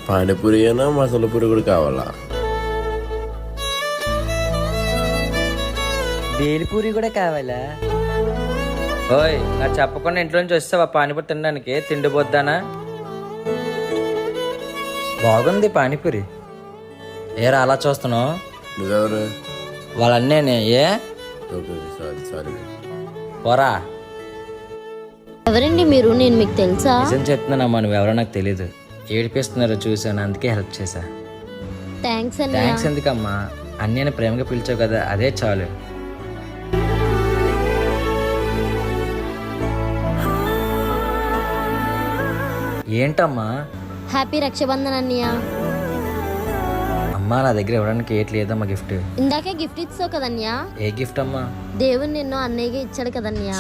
పానీపూరి అయినా మసాలా పూరి కూడా కావాలా? బేలిపూరి కూడా కావాలా? ఓయ్, నాకు చెప్పకుండా ఇంట్లో నుంచి వస్తావా పానీపూరి తినడానికి? తిండిపోద్దానా? బాగుంది పానీపూరి. ఏరా అలా చూస్తున్నావు? నువ్వెవరు? వాళ్ళన్నేనే. ఏ సారీ పోరా. ఎవరండి మీరు? నేను మీకు తెలుసా? నిజం చెప్తున్నానమ్మా, నువ్వెవరో నాకు తెలీదు. ఏడిపిస్తున్నారో చూసాను, అందుకే హెల్ప్ చేశా. థ్యాంక్స్ అన్నయ్య. థ్యాంక్స్ ఎందుకమ్మా? అన్నయ్యని ప్రేమగా పిలిచావు కదా, అదే చాలు. ఏంటమ్మా? హ్యాపీ రక్షాబంధన్ అన్నయ్య. అమ్మా, నా దగ్గర ఇవ్వడానికి ఏట్ లేదమ్మా గిఫ్ట్. ఇందాకే గిఫ్ట్ ఇచ్చావు కదన్య. ఏ గిఫ్ట్ అమ్మా? దేవుడు నిన్ను అన్నయ్యగా ఇచ్చాడు కదన్య.